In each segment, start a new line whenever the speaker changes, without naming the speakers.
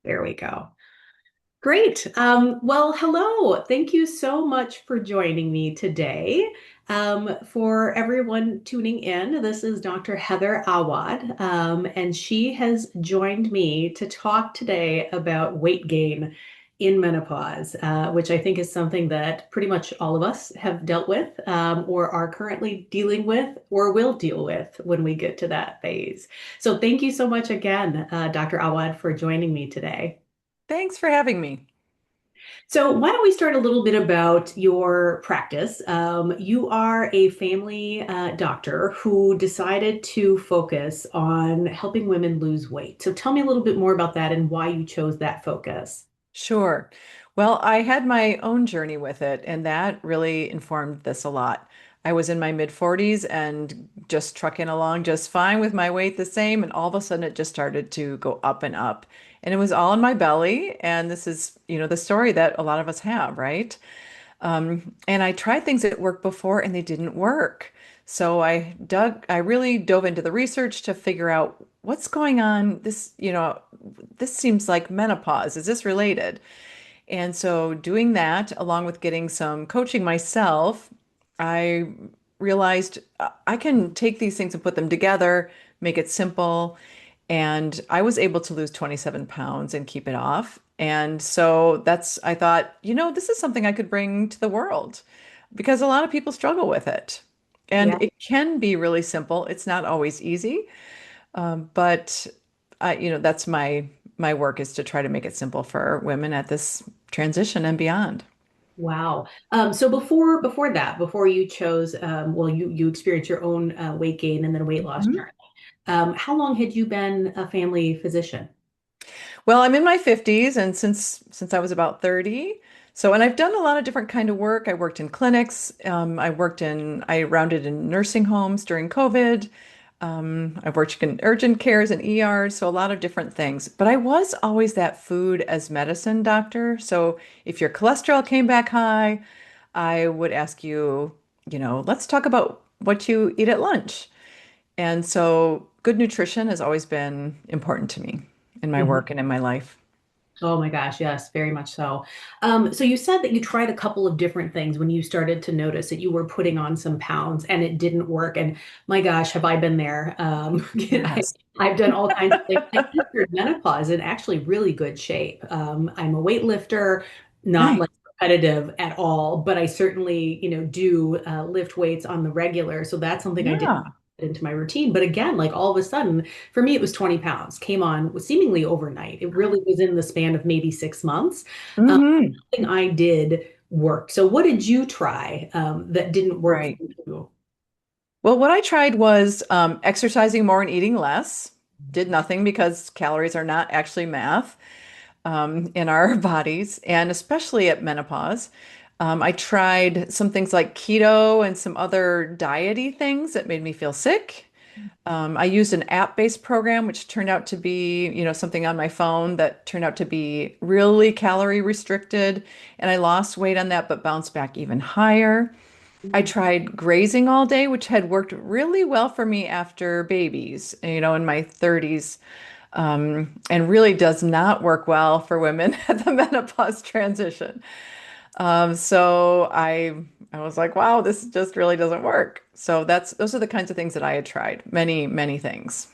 There we go. Great. Well, hello. Thank you so much for joining me today. For everyone tuning in, this is Dr. Heather Awad, and she has joined me to talk today about weight gain in menopause, which I think is something that pretty much all of us have dealt with, or are currently dealing with, or will deal with when we get to that phase. So, thank you so much again, Dr. Awad, for joining me today.
Thanks for having me.
So, why don't we start a little bit about your practice? You are a family doctor who decided to focus on helping women lose weight. So, tell me a little bit more about that and why you chose that focus.
Sure. Well, I had my own journey with it, and that really informed this a lot. I was in my mid 40s and just trucking along just fine with my weight the same, and all of a sudden it just started to go up and up. And it was all in my belly, and this is, the story that a lot of us have, right? And I tried things that worked before and they didn't work. So I really dove into the research to figure out what's going on. This seems like menopause. Is this related? And so doing that, along with getting some coaching myself, I realized I can take these things and put them together, make it simple. And I was able to lose 27 pounds and keep it off. And so I thought, this is something I could bring to the world because a lot of people struggle with it. And
Yeah.
it can be really simple. It's not always easy, but that's my work is to try to make it simple for women at this transition and beyond.
Wow. So before you chose, well, you experienced your own weight gain and then weight loss
Mhm.
journey. How long had you been a family physician?
Well, I'm in my 50s and since I was about 30. So, and I've done a lot of different kind of work. I worked in clinics. I rounded in nursing homes during COVID. I've worked in urgent cares and ERs, so a lot of different things. But I was always that food as medicine doctor. So if your cholesterol came back high, I would ask you, let's talk about what you eat at lunch. And so good nutrition has always been important to me in my work and in my life.
Oh my gosh, yes, very much so. So you said that you tried a couple of different things when you started to notice that you were putting on some pounds and it didn't work. And my gosh, have I been there?
Yes.
I've done all kinds of things. I entered menopause in actually really good shape. I'm a weightlifter, not
Nice.
like competitive at all, but I certainly, do lift weights on the regular. So that's something I did
Yeah.
into my routine. But again, like all of a sudden, for me, it was 20 pounds, came on seemingly overnight. It really was in the span of maybe 6 months. Um,
Hmm.
Something I did worked. So, what did you try that didn't work for
Right.
you?
Well, what I tried was exercising more and eating less. Did nothing because calories are not actually math in our bodies, and especially at menopause. I tried some things like keto and some other diety things that made me feel sick. I used an app-based program, which turned out to be, something on my phone that turned out to be really calorie restricted. And I lost weight on that, but bounced back even higher. I tried grazing all day, which had worked really well for me after babies, in my 30s, and really does not work well for women at the menopause transition. So I was like, wow, this just really doesn't work. So those are the kinds of things that I had tried. Many, many things.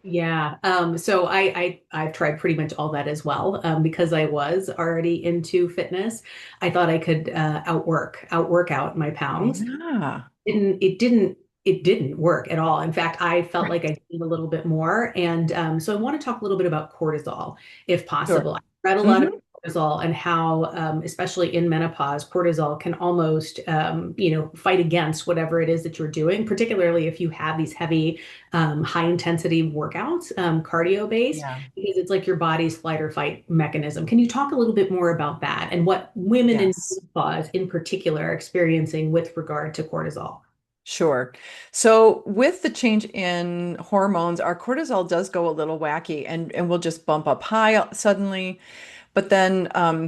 Yeah. So I've tried pretty much all that as well. Because I was already into fitness, I thought I could outwork out my pounds.
Yeah.
It didn't work at all. In fact, I felt like
Right.
I needed a little bit more. And so I want to talk a little bit about cortisol, if
Sure.
possible. I read a lot of
Hmm.
cortisol and how, especially in menopause, cortisol can almost, fight against whatever it is that you're doing, particularly if you have these heavy, high intensity workouts, cardio based,
Yeah.
because it's like your body's flight or fight mechanism. Can you talk a little bit more about that and what women in
Yes.
menopause in particular are experiencing with regard to cortisol?
Sure. So with the change in hormones, our cortisol does go a little wacky and we'll just bump up high suddenly. But then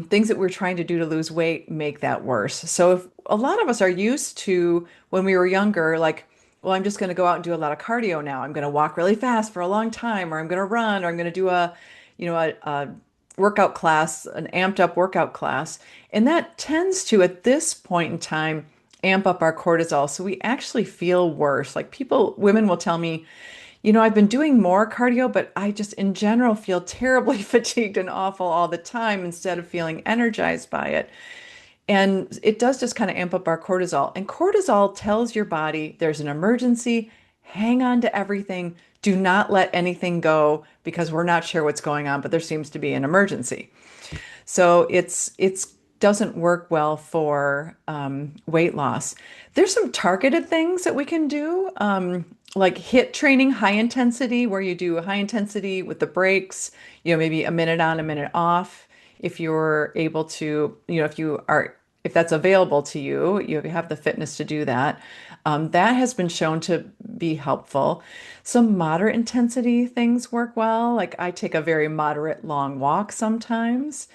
things that we're trying to do to lose weight make that worse. So if a lot of us are used to when we were younger, like, well, I'm just going to go out and do a lot of cardio now. I'm going to walk really fast for a long time, or I'm going to run, or I'm going to do a workout class, an amped up workout class, and that tends to, at this point in time, amp up our cortisol. So we actually feel worse. Like women will tell me, I've been doing more cardio, but I just in general feel terribly fatigued and awful all the time instead of feeling energized by it. And it does just kind of amp up our cortisol. And cortisol tells your body there's an emergency, hang on to everything, do not let anything go because we're not sure what's going on, but there seems to be an emergency. So it's doesn't work well for weight loss. There's some targeted things that we can do, like HIIT training, high intensity, where you do high intensity with the breaks, maybe a minute on, a minute off. If you're able to, if that's available to you, you have the fitness to do that. That has been shown to be helpful. Some moderate intensity things work well. Like I take a very moderate long walk sometimes.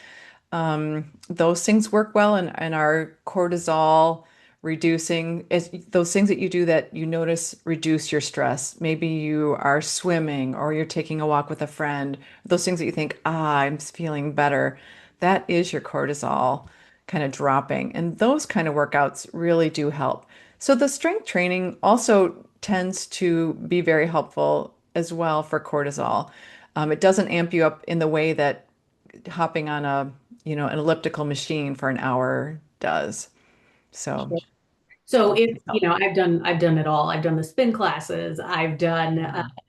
Those things work well and are cortisol reducing is those things that you do that you notice reduce your stress. Maybe you are swimming or you're taking a walk with a friend. Those things that you think, I'm feeling better. That is your cortisol kind of dropping. And those kind of workouts really do help. So the strength training also tends to be very helpful as well for cortisol. It doesn't amp you up in the way that hopping on an elliptical machine for an hour does. So
So
those
if,
things help.
I've done it all. I've done the spin classes. I've done,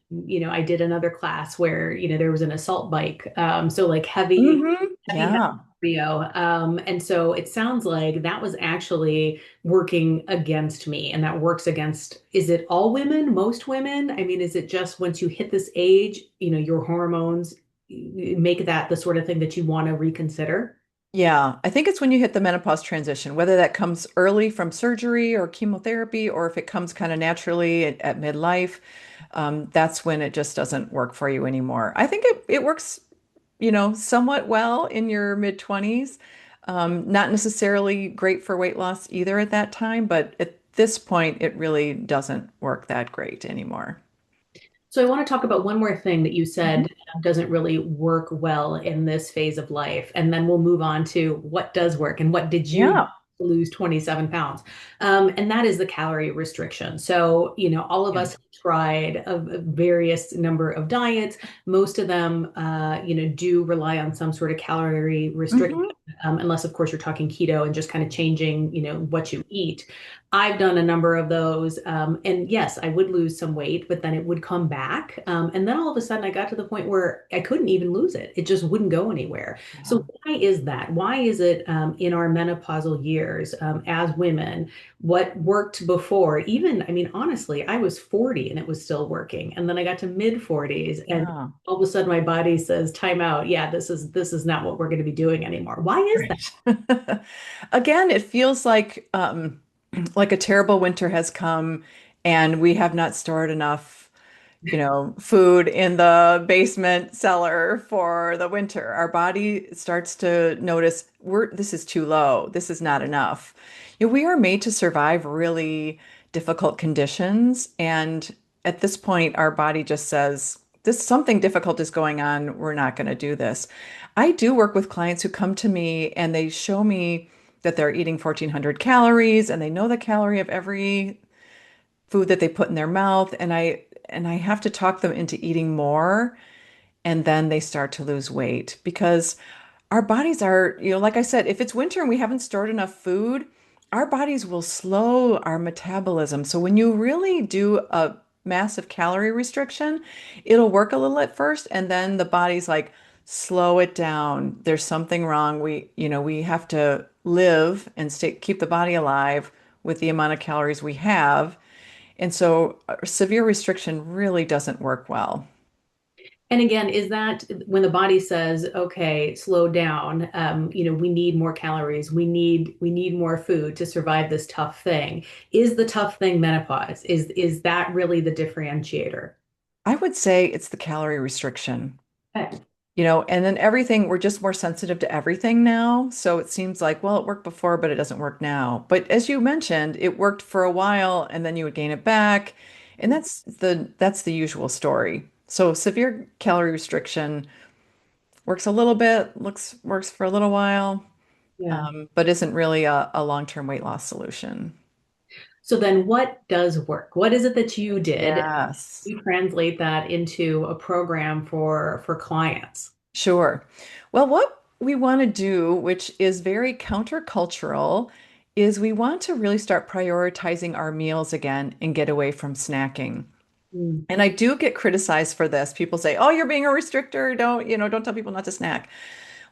Yeah.
I did another class where, there was an assault bike. So like heavy
Yeah.
cardio. And so it sounds like that was actually working against me, and that works against, is it all women, most women? I mean, is it just once you hit this age, your hormones make that the sort of thing that you want to reconsider?
Yeah. I think it's when you hit the menopause transition, whether that comes early from surgery or chemotherapy, or if it comes kind of naturally at midlife, that's when it just doesn't work for you anymore. I think it works, somewhat well in your mid 20s. Not necessarily great for weight loss either at that time, but at this point, it really doesn't work that great anymore.
So I want to talk about one more thing that you
Mhm.
said doesn't really work well in this phase of life, and then we'll move on to what does work and what did you do
Yeah.
to lose 27 pounds. And that is the calorie restriction. So, all of
Yeah.
us have tried a various number of diets. Most of them, do rely on some sort of calorie restriction,
Hmm.
unless, of course, you're talking keto and just kind of changing, what you eat. I've done a number of those. And yes, I would lose some weight, but then it would come back. And then all of a sudden, I got to the point where I couldn't even lose it. It just wouldn't go anywhere.
Yeah.
So, why is that? Why is it in our menopausal years as women, what worked before, even, I mean, honestly, I was 40 and it was still working. And then I got to mid 40s and
Yeah.
all of a sudden my body says, time out. Yeah, this is not what we're going to be doing anymore. Why is that?
Right. Again, it feels like a terrible winter has come and we have not stored enough, food in the basement cellar for the winter. Our body starts to notice this is too low. This is not enough. We are made to survive really difficult conditions. And at this point, our body just says, this something difficult is going on. We're not going to do this. I do work with clients who come to me and they show me that they're eating 1,400 calories and they know the calorie of every food that they put in their mouth. And I have to talk them into eating more. And then they start to lose weight because our bodies are, like I said, if it's winter and we haven't stored enough food, our bodies will slow our metabolism. So when you really do a massive calorie restriction, it'll work a little at first, and then the body's like, slow it down. There's something wrong. We have to live and keep the body alive with the amount of calories we have. And so severe restriction really doesn't work well.
And again, is that when the body says, okay, slow down, we need more calories, we need more food to survive this tough thing. Is the tough thing menopause? Is that really the differentiator?
I would say it's the calorie restriction.
Okay.
And then everything, we're just more sensitive to everything now. So it seems like, well, it worked before, but it doesn't work now. But as you mentioned, it worked for a while and then you would gain it back. And that's the usual story. So severe calorie restriction works a little bit, works for a little while,
Yeah.
but isn't really a long-term weight loss solution.
So then what does work? What is it that you did?
Yes.
You translate that into a program for clients.
Sure. Well, what we want to do, which is very countercultural, is we want to really start prioritizing our meals again and get away from snacking.
Mm,
And I do get criticized for this. People say, "Oh, you're being a restrictor. Don't tell people not to snack."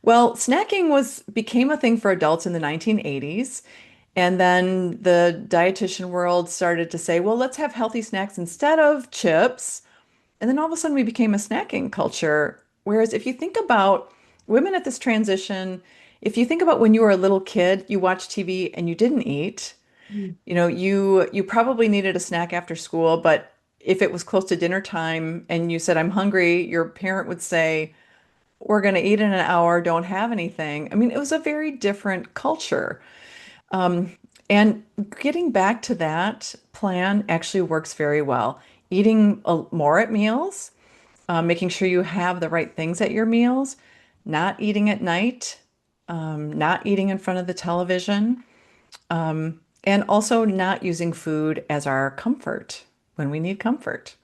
Well, snacking was became a thing for adults in the 1980s. And then the dietitian world started to say, "Well, let's have healthy snacks instead of chips." And then all of a sudden we became a snacking culture. Whereas if you think about women at this transition, if you think about when you were a little kid, you watched TV and you didn't eat,
mm,
you probably needed a snack after school, but if it was close to dinner time and you said, "I'm hungry," your parent would say, "We're going to eat in an hour, don't have anything." I mean, it was a very different culture. Um, and getting back to that plan actually works very well. Eating more at meals, making sure you have the right things at your meals, not eating at night, not eating in front of the television, and also not using food as our comfort when we need comfort.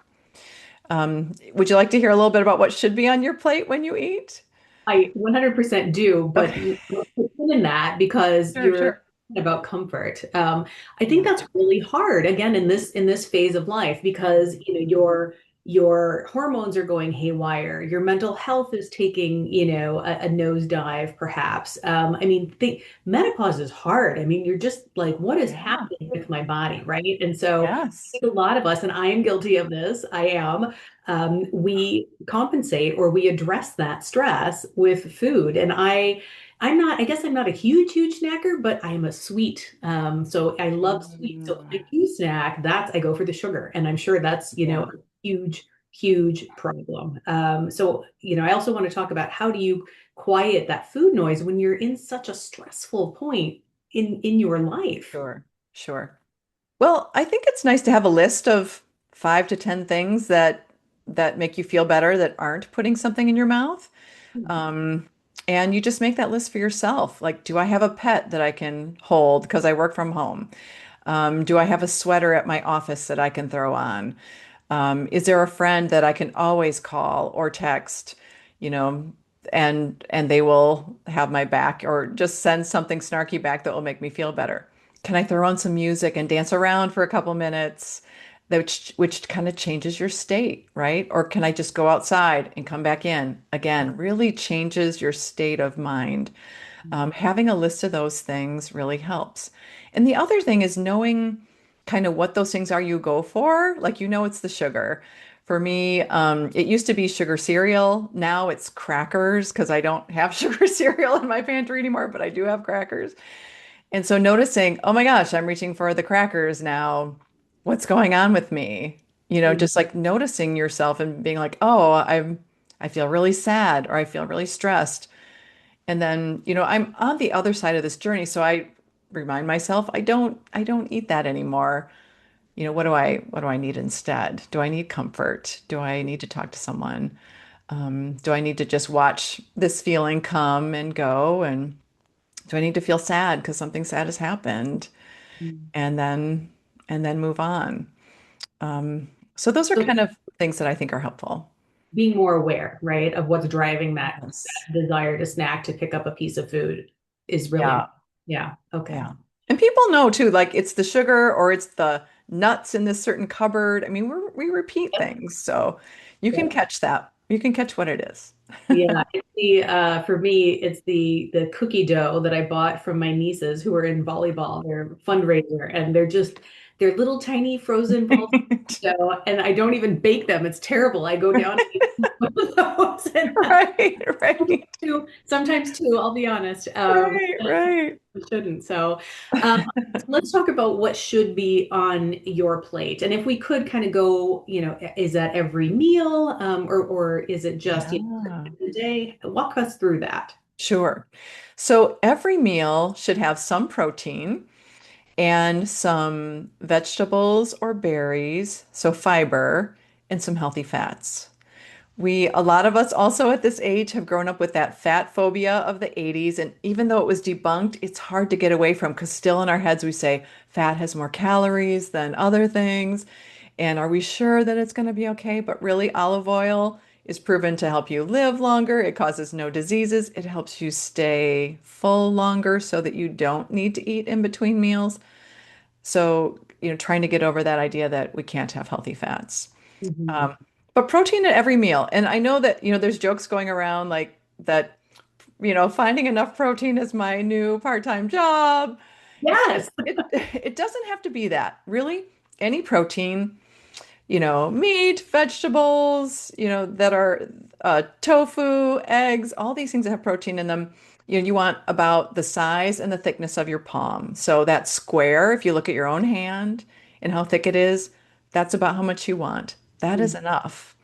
Would you like to hear a little bit about what should be on your plate when you eat?
I 100% do, but
Okay.
in that because
Sure,
you're
sure.
about comfort. I think
Yeah.
that's really hard again in this phase of life because you know your hormones are going haywire, your mental health is taking a nosedive perhaps. I mean, menopause is hard. I mean, you're just like, what is
Yeah.
happening with my body, right? And so I
Yes.
think a lot of us, and I am guilty of this, I am. We compensate or we address that stress with food. And I'm not, I guess I'm not a huge snacker, but I am a sweet. So I love sweet. So
Mm,
if I do snack, I go for the sugar. And I'm sure that's, a
yeah,
huge problem. I also want to talk about how do you quiet that food noise when you're in such a stressful point in your life.
sure, sure. Well, I think it's nice to have a list of 5 to 10 things that make you feel better that aren't putting something in your mouth. Um, and you just make that list for yourself. Like, do I have a pet that I can hold because I work from home? Do I have a sweater at my office that I can throw on? Is there a friend that I can always call or text, you know, and they will have my back or just send something snarky back that will make me feel better? Can I throw on some music and dance around for a couple minutes, which kind of changes your state, right? Or can I just go outside and come back in? Again, really changes your state of mind. Having a list of those things really helps. And the other thing is knowing kind of what those things are you go for. Like, it's the sugar. For me, it used to be sugar cereal. Now it's crackers because I don't have sugar cereal in my pantry anymore, but I do have crackers. And so noticing, oh my gosh, I'm reaching for the crackers now. What's going on with me? Just like noticing yourself and being like, oh, I feel really sad or I feel really stressed. And then, I'm on the other side of this journey, so I remind myself I don't eat that anymore. What do I need instead? Do I need comfort? Do I need to talk to someone? Do I need to just watch this feeling come and go? And do I need to feel sad because something sad has happened and then move on? So those are
So
kind of things that I think are helpful.
being more aware, right, of what's driving
Yes.
that desire to snack, to pick up a piece of food is really,
Yeah.
yeah, okay.
Yeah. And people know too, like it's the sugar or it's the nuts in this certain cupboard. I mean, we repeat things. So you can
Yeah.
catch that. You can catch what it is.
Yeah, for me, it's the cookie dough that I bought from my nieces who are in volleyball. They're fundraiser, and they're little tiny frozen balls of dough, and I don't even bake them. It's terrible. I go down and eat one of those, and
Right, right,
sometimes two. I'll be honest.
right, right.
I shouldn't. Um, let's talk about what should be on your plate. And if we could kind of go, is that every meal, or is it just,
Yeah,
the day? Walk us through that.
sure. So every meal should have some protein and some vegetables or berries, so fiber, and some healthy fats. A lot of us also at this age have grown up with that fat phobia of the 80s. And even though it was debunked, it's hard to get away from because still in our heads we say fat has more calories than other things. And are we sure that it's going to be okay? But really, olive oil is proven to help you live longer. It causes no diseases. It helps you stay full longer so that you don't need to eat in between meals. So, trying to get over that idea that we can't have healthy fats.
Mhm.
Um, but protein at every meal. And I know that, there's jokes going around like that, finding enough protein is my new part-time job.
Yes.
It doesn't have to be that. Really, any protein, meat, vegetables, that are tofu, eggs, all these things that have protein in them. You want about the size and the thickness of your palm. So that square, if you look at your own hand and how thick it is, that's about how much you want. That is enough.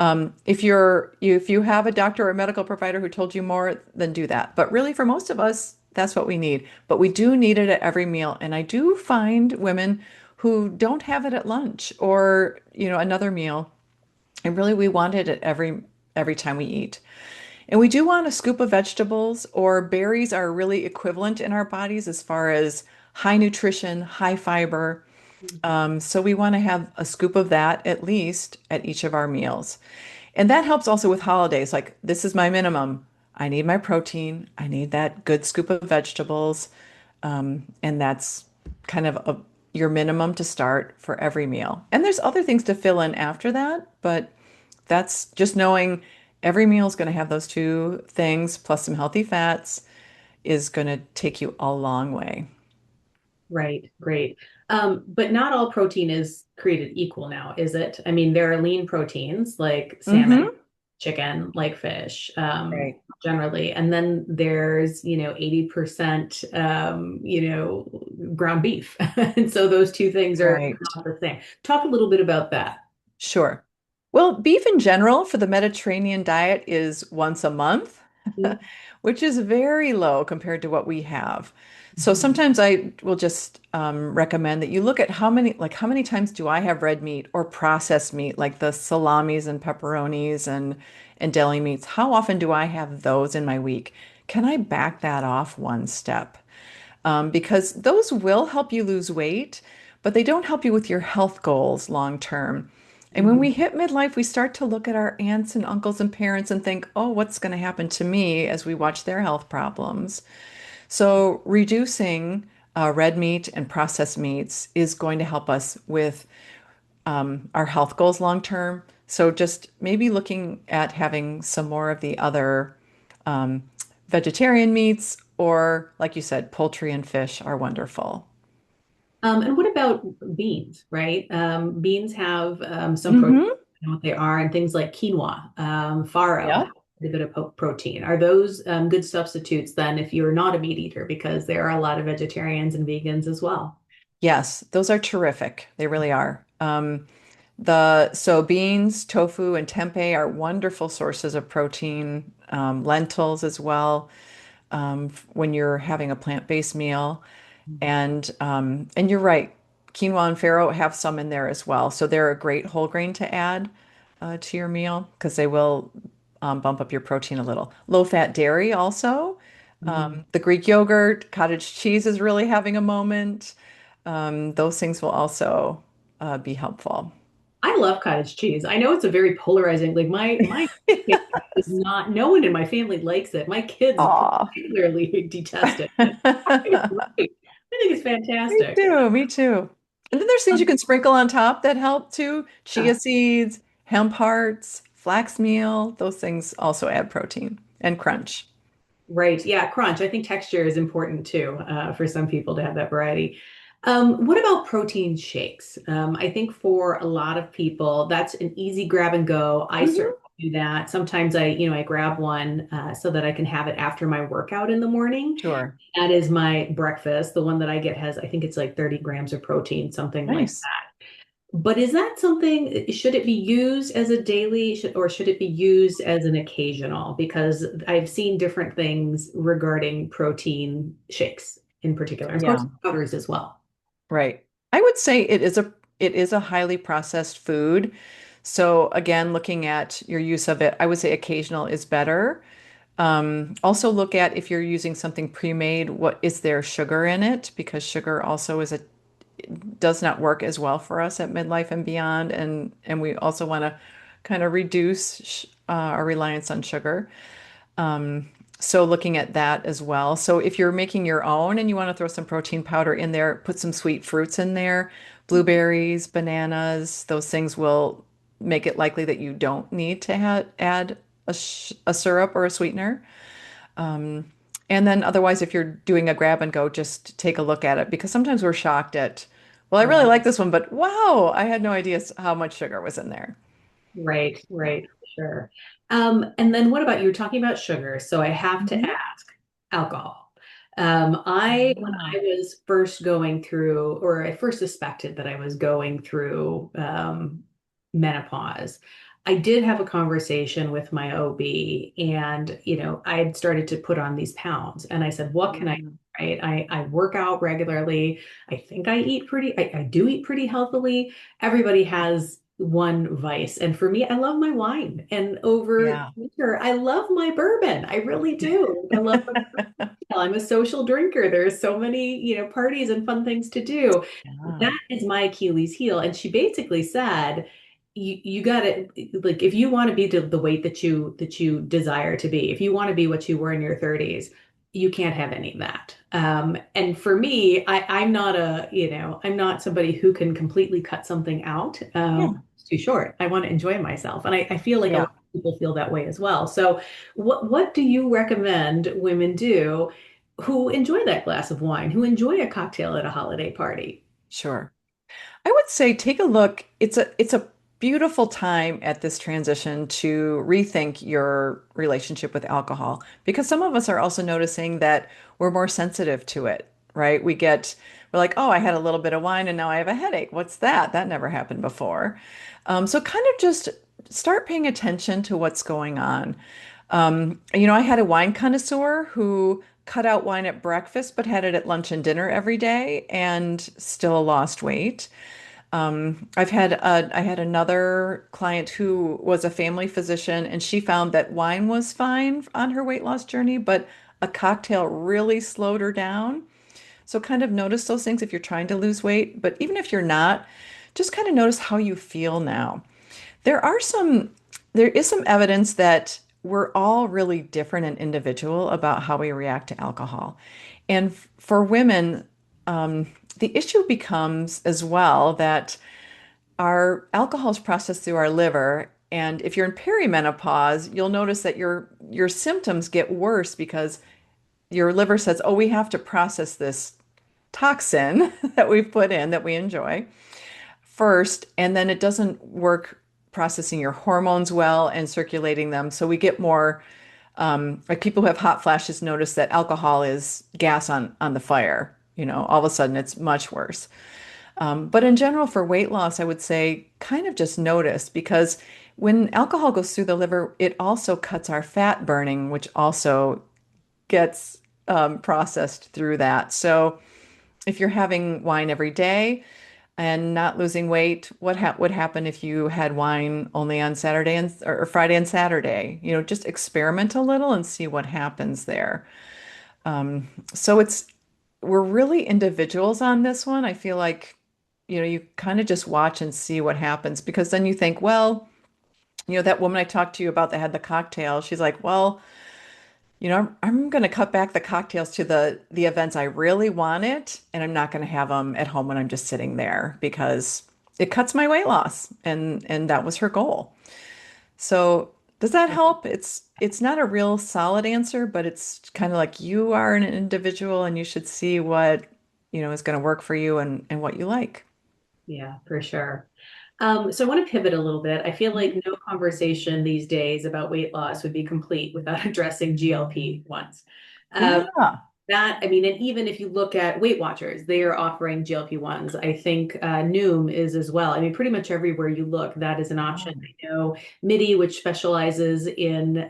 If you have a doctor or a medical provider who told you more, then do that. But really, for most of us, that's what we need. But we do need it at every meal. And I do find women who don't have it at lunch or, another meal. And really, we want it at every time we eat. And we do want a scoop of vegetables or berries are really equivalent in our bodies as far as high nutrition, high fiber. So we want to have a scoop of that at least at each of our meals. And that helps also with holidays. Like, this is my minimum. I need my protein. I need that good scoop of vegetables. And that's kind of your minimum to start for every meal. And there's other things to fill in after that, but that's just knowing every meal is going to have those two things plus some healthy fats is going to take you a long way.
Right, great. But not all protein is created equal now, is it? I mean, there are lean proteins like salmon,
Hmm.
chicken, like fish,
Right.
generally. And then there's, 80%, ground beef. And so those two things are
Right.
not the same. Talk a little bit about that.
Sure. Well, beef in general for the Mediterranean diet is once a month, which is very low compared to what we have. So
Mhm.
sometimes I will just recommend that you look at how many times do I have red meat or processed meat, like the salamis and pepperonis and deli meats? How often do I have those in my week? Can I back that off one step? Because those will help you lose weight, but they don't help you with your health goals long term. And when
Mhm.
we hit midlife, we start to look at our aunts and uncles and parents and think, oh, what's going to happen to me as we watch their health problems? So, reducing red meat and processed meats is going to help us with our health goals long term. So, just maybe looking at having some more of the other um, vegetarian meats, or like you said, poultry and fish are wonderful.
And what about beans, right? Beans have some protein,
Hmm.
what they are, and things like quinoa, farro
Yeah.
have a bit of protein. Are those good substitutes then if you're not a meat eater? Because there are a lot of vegetarians and vegans as well.
Yes, those are terrific. They really are. So beans, tofu, and tempeh are wonderful sources of protein. Lentils as well, when you're having a plant-based meal. And you're right, quinoa and farro have some in there as well. So they're a great whole grain to add to your meal because they will bump up your protein a little. Low-fat dairy also.
Mhm.
The Greek yogurt, cottage cheese is really having a moment. Those things will also be helpful.
I love cottage cheese. I know it's a very polarizing, like my kid does not, no one in my family likes it. My kids
Aw.
particularly detest it. I think it's great. I think it's
Me
fantastic.
too, me too. And then there's things you
Um,
can sprinkle on top that help too. Chia
yeah.
seeds, hemp hearts, flax meal, those things also add protein and crunch.
Right. Yeah. Crunch. I think texture is important too, for some people to have that variety. What about protein shakes? I think for a lot of people, that's an easy grab and go. I certainly
Hmm.
do that. Sometimes I grab one so that I can have it after my workout in the morning.
Sure.
That is my breakfast. The one that I get has, I think it's like 30 grams of protein, something like
Nice.
that. But is that something, should it be used as a daily or should it be used as an occasional? Because I've seen different things regarding protein shakes in particular, and
Yeah,
protein powders as well.
right. I would say it is a highly processed food. So again, looking at your use of it, I would say occasional is better. Also look at if you're using something pre-made, what is there sugar in it? Because sugar also does not work as well for us at midlife and beyond, and we also want to kind of reduce our reliance on sugar. Um, so looking at that as well. So if you're making your own and you want to throw some protein powder in there, put some sweet fruits in there, blueberries, bananas, those things will make it likely that you don't need to add a syrup or a sweetener. Um, and then otherwise, if you're doing a grab and go, just take a look at it because sometimes we're shocked at, well, I really
Yeah.
like this one, but wow, I had no idea how much sugar was in there.
Right, right, for sure. And then what about you were talking about sugar? So I have to
Mhm.
ask, alcohol. When
Ah,
I was first going through, or I first suspected that I was going through menopause, I did have a conversation with my OB, and I had started to put on these pounds, and I said, "What can I do?"
mm,
Right? I work out regularly. I think I do eat pretty healthily. Everybody has one vice. And for me, I love my wine. And over
yeah.
winter, I love my bourbon. I really do. I love I'm a social drinker. There's so many, parties and fun things to do.
Yeah.
That is my Achilles heel. And she basically said, you got to like if you want to be the weight that you desire to be, if you want to be what you were in your 30s, you can't have any of that. And for me, I'm not somebody who can completely cut something out.
Yeah.
It's too short. I want to enjoy myself, and I feel like a lot
Yeah.
of people feel that way as well. So, what do you recommend women do who enjoy that glass of wine, who enjoy a cocktail at a holiday party?
Sure. I would say take a look. It's a beautiful time at this transition to rethink your relationship with alcohol because some of us are also noticing that we're more sensitive to it, right? We're like, oh, I had a little bit of wine and now I have a headache. What's that? That never happened before. So kind of just start paying attention to what's going on. I had a wine connoisseur who cut out wine at breakfast but had it at lunch and dinner every day and still lost weight. I had another client who was a family physician, and she found that wine was fine on her weight loss journey, but a cocktail really slowed her down. So kind of notice those things if you're trying to lose weight, but even if you're not, just kind of notice how you feel now. There are some, there is some evidence that we're all really different and individual about how we react to alcohol. And for women, the issue becomes as well that our alcohol is processed through our liver, and if you're in perimenopause, you'll notice that your symptoms get worse because your liver says, "Oh, we have to process this toxin that we've put in that we enjoy first, and then it doesn't work processing your hormones well and circulating them. So we get more like people who have hot flashes notice that alcohol is gas on the fire. All of a sudden it's much worse. But in general, for weight loss, I would say kind of just notice because when alcohol goes through the liver, it also cuts our fat burning, which also gets processed through that. So if you're having wine every day and not losing weight, what would happen if you had wine only on Saturday or Friday and Saturday? Just experiment a little and see what happens there. So we're really individuals on this one. I feel like, you kind of just watch and see what happens because then you think, well, that woman I talked to you about that had the cocktail, she's like, well, I'm going to cut back the cocktails to the events I really wanted, and I'm not going to have them at home when I'm just sitting there because it cuts my weight loss, and that was her goal. So does that help? It's not a real solid answer, but it's kind of like you are an individual and you should see what, is going to work for you and what you like.
Yeah, for sure. So I want to pivot a little bit. I feel like
Mhm.
no conversation these days about weight loss would be complete without addressing GLP-1s. Um,
Yeah.
I mean, and even if you look at Weight Watchers, they are offering GLP-1s. I think Noom is as well. I mean, pretty much everywhere you look, that is an option. I know MIDI, which specializes in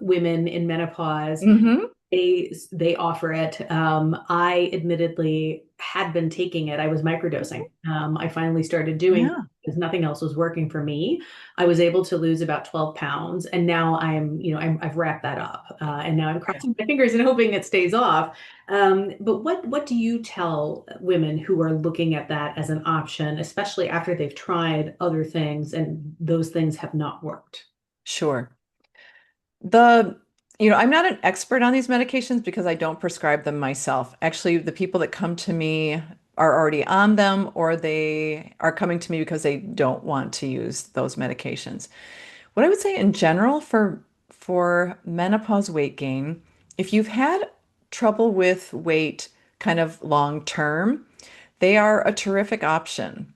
women in menopause,
Hmm.
they offer it. I admittedly had been taking it. I was microdosing. I finally started doing
Yeah.
because nothing else was working for me. I was able to lose about 12 pounds, and now I've wrapped that up, and now I'm
Okay.
crossing my fingers and hoping it stays off. But what do you tell women who are looking at that as an option, especially after they've tried other things and those things have not worked?
Sure. The, I'm not an expert on these medications because I don't prescribe them myself. Actually, the people that come to me are already on them or they are coming to me because they don't want to use those medications. What I would say in general for menopause weight gain, if you've had trouble with weight kind of long term, they are a terrific option.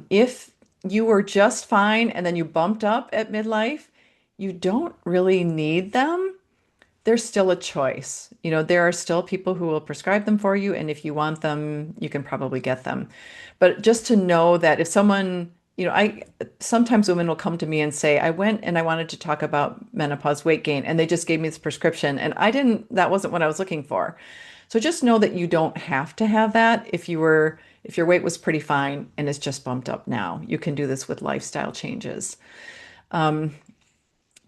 If you were just fine and then you bumped up at midlife, you don't really need them. There's still a choice. There are still people who will prescribe them for you, and if you want them, you can probably get them. But just to know that if someone, I sometimes women will come to me and say, I went and I wanted to talk about menopause weight gain, and they just gave me this prescription, and that wasn't what I was looking for. So just know that you don't have to have that if your weight was pretty fine and it's just bumped up now. You can do this with lifestyle changes.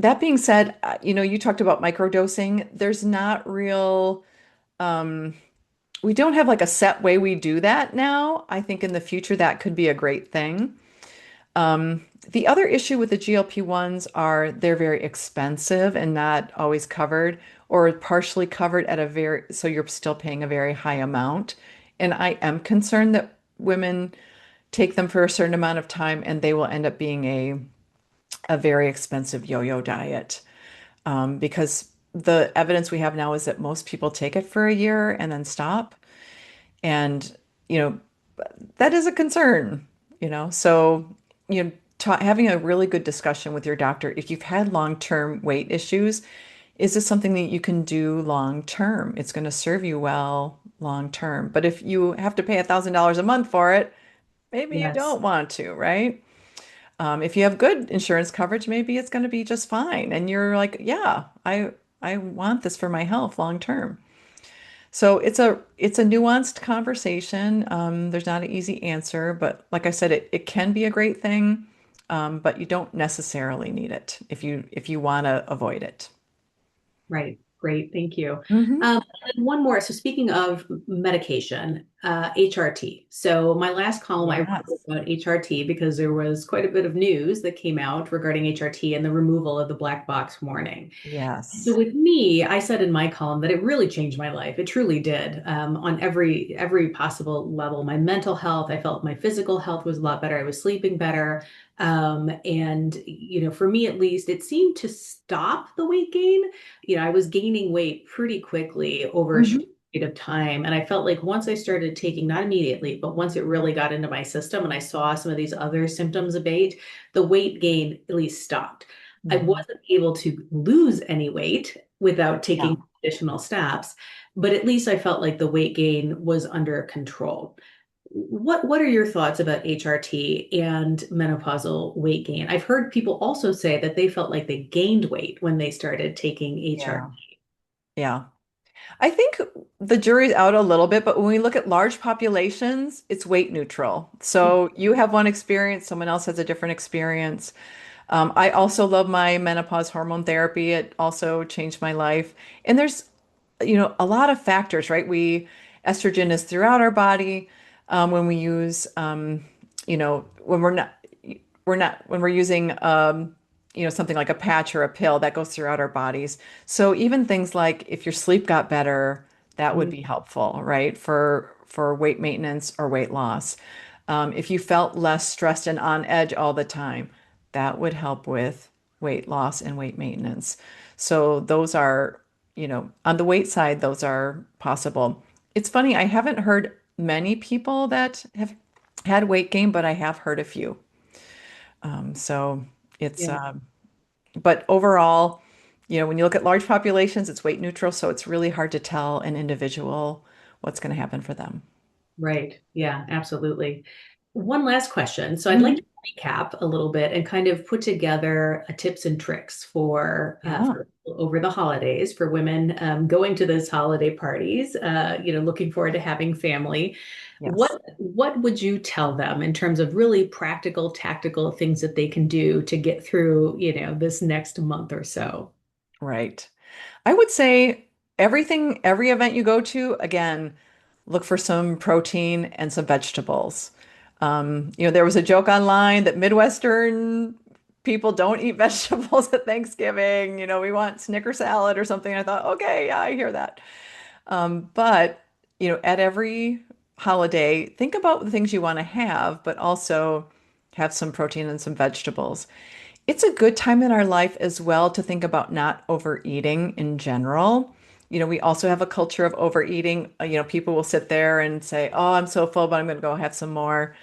That being said, you talked about microdosing. There's not real, we don't have like a set way we do that now. I think in the future that could be a great thing. The other issue with the GLP-1s are they're very expensive and not always covered or partially covered so you're still paying a very high amount. And I am concerned that women take them for a certain amount of time and they will end up being a very expensive yo-yo diet. Because the evidence we have now is that most people take it for a year and then stop. And, you know, that is a concern, So, having a really good discussion with your doctor, if you've had long-term weight issues, is this something that you can do long term? It's going to serve you well long term. But if you have to pay $1,000 a month for it, maybe you
Yes.
don't want to, right? If you have good insurance coverage, maybe it's going to be just fine. And you're like, yeah, I want this for my health long term. So it's a nuanced conversation. There's not an easy answer, but like I said, it can be a great thing, but you don't necessarily need it if you want to avoid it.
Right. Great. Thank you.
Hmm.
And one more. So speaking of medication, HRT. So my last column I wrote
Yes.
about HRT because there was quite a bit of news that came out regarding HRT and the removal of the black box warning. So
Yes.
with me, I said in my column that it really changed my life. It truly did, on every possible level. My mental health, I felt my physical health was a lot better. I was sleeping better. And for me at least, it seemed to stop the weight gain. I was gaining weight pretty quickly over a short
Hmm.
period of time. And I felt like once I started taking, not immediately, but once it really got into my system and I saw some of these other symptoms abate, the weight gain at least stopped. I
Hmm.
wasn't able to lose any weight without
Yeah.
taking additional steps, but at least I felt like the weight gain was under control. What are your thoughts about HRT and menopausal weight gain? I've heard people also say that they felt like they gained weight when they started taking
Yeah.
HRT.
Yeah. I think the jury's out a little bit, but when we look at large populations, it's weight neutral. So you have one experience, someone else has a different experience. I also love my menopause hormone therapy. It also changed my life. And there's, a lot of factors, right? Estrogen is throughout our body. When we use, when when we're using, something like a patch or a pill that goes throughout our bodies. So even things like if your sleep got better, that would
Mhm.
be helpful, right? For weight maintenance or weight loss. If you felt less stressed and on edge all the time, that would help with weight loss and weight maintenance. So those are, on the weight side, those are possible. It's funny, I haven't heard many people that have had weight gain, but I have heard a few. So it's,
Yeah,
but overall, when you look at large populations, it's weight neutral. So it's really hard to tell an individual what's going to happen for them.
right. Yeah, absolutely. One last question. So I'd like
Mhm.
to recap a little bit and kind of put together a tips and tricks
Yeah.
for over the holidays for women going to those holiday parties, looking forward to having family.
Yes.
What would you tell them in terms of really practical, tactical things that they can do to get through, this next month or so?
Right. I would say every event you go to, again, look for some protein and some vegetables. There was a joke online that Midwestern people don't eat vegetables at Thanksgiving. We want Snicker salad or something. I thought, okay, yeah, I hear that. But at every holiday, think about the things you want to have, but also have some protein and some vegetables. It's a good time in our life as well to think about not overeating in general. We also have a culture of overeating. People will sit there and say, "Oh, I'm so full, but I'm going to go have some more."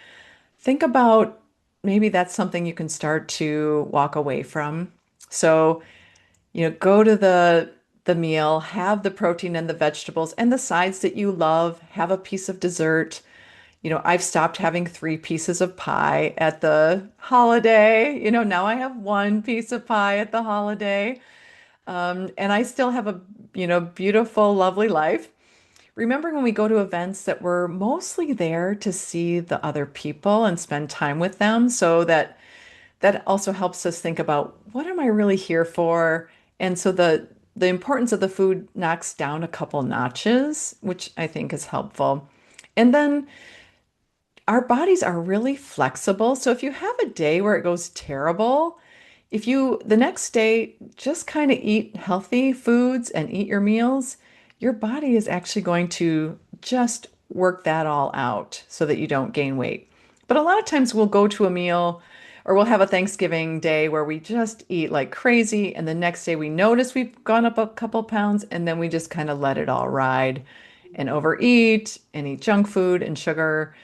Think about maybe that's something you can start to walk away from. So, go to the meal, have the protein and the vegetables and the sides that you love, have a piece of dessert. I've stopped having three pieces of pie at the holiday. Now I have one piece of pie at the holiday. And I still have a, beautiful, lovely life. Remembering when we go to events that we're mostly there to see the other people and spend time with them, so that also helps us think about what am I really here for? And so the importance of the food knocks down a couple notches, which I think is helpful. And then our bodies are really flexible. So if you have a day where it goes terrible, if you the next day just kind of eat healthy foods and eat your meals, your body is actually going to just work that all out so that you don't gain weight. But a lot of times we'll go to a meal or we'll have a Thanksgiving day where we just eat like crazy, and the next day we notice we've gone up a couple pounds, and then we just kind of let it all ride and overeat and eat junk food and sugar.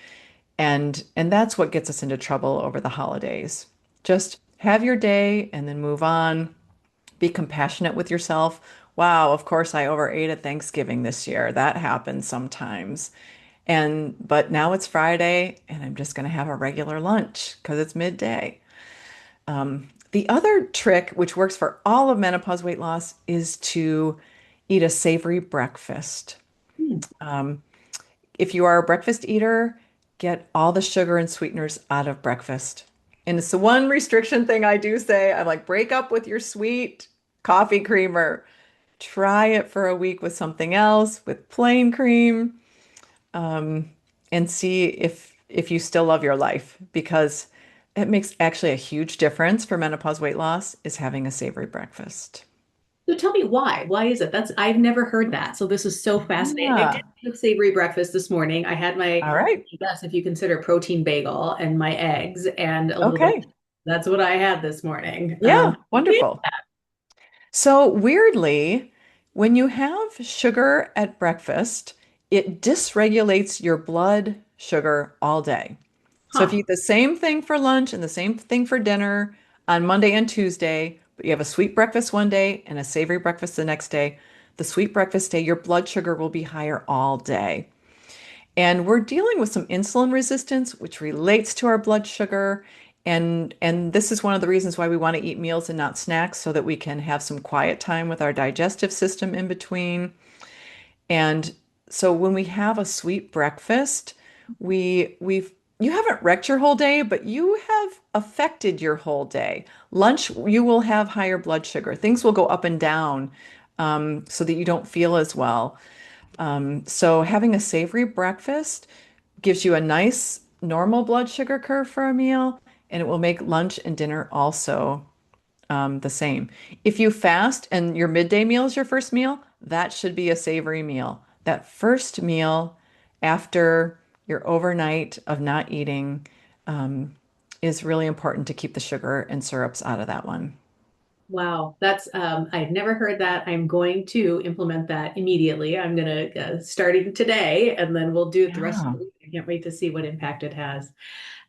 And that's what gets us into trouble over the holidays. Just have your day and then move on. Be compassionate with yourself. Wow, of course I overate at Thanksgiving this year. That happens sometimes. But now it's Friday and I'm just going to have a regular lunch because it's midday. The other trick, which works for all of menopause weight loss, is to eat a savory breakfast.
Hmm.
If you are a breakfast eater, get all the sugar and sweeteners out of breakfast. And it's the one restriction thing I do say. I'm like, break up with your sweet coffee creamer. Try it for a week with something else, with plain cream, and see if you still love your life, because it makes actually a huge difference for menopause weight loss is having a savory breakfast.
So tell me why. Why is it? I've never heard that. So this is so fascinating. I did
Yeah.
have savory breakfast this morning. I had my,
All right.
yes, if you consider protein bagel and my eggs and a little bit.
Okay.
That's what I had this morning.
Yeah.
Yeah.
Wonderful. So weirdly, when you have sugar at breakfast, it dysregulates your blood sugar all day. So if you
Huh.
eat the same thing for lunch and the same thing for dinner on Monday and Tuesday, but you have a sweet breakfast one day and a savory breakfast the next day, the sweet breakfast day, your blood sugar will be higher all day. And we're dealing with some insulin resistance, which relates to our blood sugar. And this is one of the reasons why we want to eat meals and not snacks so that we can have some quiet time with our digestive system in between. And so when we have a sweet breakfast, we've you haven't wrecked your whole day, but you have affected your whole day. Lunch, you will have higher blood sugar. Things will go up and down, so that you don't feel as well. So having a savory breakfast gives you a nice normal blood sugar curve for a meal, and it will make lunch and dinner also the same. If you fast and your midday meal is your first meal, that should be a savory meal. That first meal after your overnight of not eating is really important to keep the sugar and syrups out of that one.
Wow. I've never heard that. I'm going to implement that immediately. I'm going to starting today, and then we'll do it the rest of
Yeah.
the week. I can't wait to see what impact it has.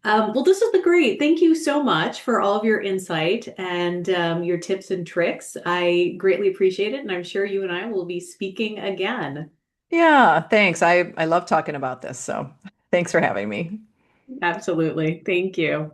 Well, this has been great. Thank you so much for all of your insight and your tips and tricks. I greatly appreciate it, and I'm sure you and I will be speaking again.
Yeah, thanks. I love talking about this, so thanks for having me.
Absolutely. Thank you.